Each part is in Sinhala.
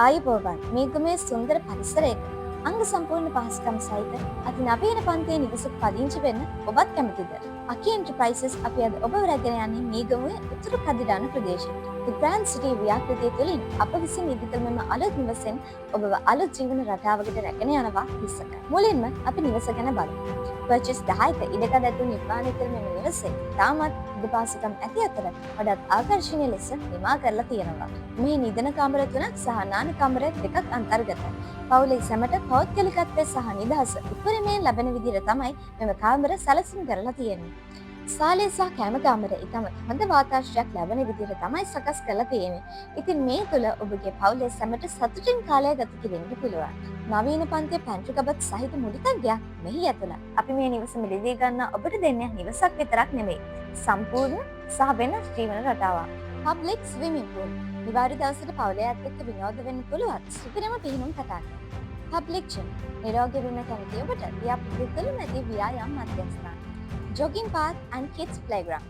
ආයුබෝවන් මේගමේ සුන්දර පරිසරයක අංග සම්පූර්ණ පහසුකම් සහිත අති නවීන පන්තියේ නිවසක පදිංචි වෙන්න ඔබත් කැමතිද? අකි එන්ටර්ප්‍රයිසස් අපි අද ඔබව රැගෙන යන්නේ මේගමුවේ උතුරු කදිරාන ප්‍රදේශයට. The Grand City ව්‍යාපෘතිය තුළින් අප විසින් ඉදිකළ මෙම අලුත් නිවසෙන් ඔබව අලුත් ජීවන රටාවකට රැගෙන යනවා විස්සක. මුලින්ම අපි නිවස ගැන බලමු. පර්චස් 10ක ඉඩකඩ ඇතුළු නිර්මාණය කළ මෙම නිවසේ තාමත් ඉදපාසකම් ඇති අතර වඩාත් ආකර්ශනීය ලෙස නිමා කරලා තියෙනවා. මේ නිදන කාමර 3ක් සහ නාන කාමර 2ක් අන්තර්ගතයි. පවුලේ සැමට පෞද්ගලිකත්වය සහ නිදහස උපරිමයෙන් ලැබෙන විදිහට තමයි මෙම කාමර සැලසුම් කරලා තියෙන්නේ. සාලේ සහ කැම කාමර ඉතාම හොඳ වාතාශ්‍රයක් ලැබෙන විදිහට තමයි සකස් කරලා තියෙන්නේ. ඉතින් මේ තුල ඔබගේ පවුලේ සැමට සතුටින් කාලය ගත කිරීමට පුළුවන්. නවීන පන්තියේ පැන්ට්‍රි කබත් සහිත මුලිතග්ගයක් මෙහි ඇතුළත්. අපි මේ නිවස මිලදී ගන්න ඔබට දෙන්නේ නිවසක් විතරක් නෙමෙයි. සම්පූර්ණ සහ වෙනස් ජීවන රටාවක්. Public swimming pool. නිවාඩු දවසට පවුලේ අයත් එක්ක විනෝද වෙන්න පුළුවන්. සුපිරිම පිහිනුම් තටාක. Public gym. නිරෝගී වෙන්න කැමති ඔබට ව්‍යාපෘති තුළ නැති ව්‍යායාම මධ්‍යස්ථාන. jogging path and kids playground.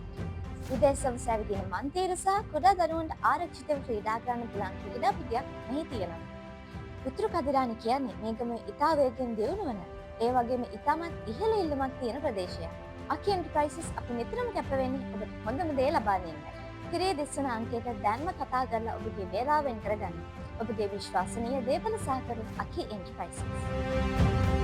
විදේශව සැවිදින මන්තීර සහ කුඩා දරුවන්ට ආරක්ෂිතව ක්‍රීඩා කරන්න පුළුවන් ක්‍රීඩා පිටියක් මෙහි තියෙනවා. උතුරු කදිරාන කියන්නේ මේකම ඉතා වේගෙන් දියුණු වන, ඒ වගේම ඉතාමත් ඉහළ ඉල්ලුමක් තියෙන ප්‍රදේශයක්. අකි එන්ටර්ප්‍රයිසස් අපි නිතරම කැප වෙන්නේ ඔබට හොඳම දේ ලබා දෙන්න. තිරේ දිස්වන අංකයට දැන්ම කතා කරලා ඔබගේ වේලාව වෙන් කරගන්න. ඔබගේ විශ්වාසනීය දේපල සහකරු අකි එන්ටර්ප්‍රයිසස්.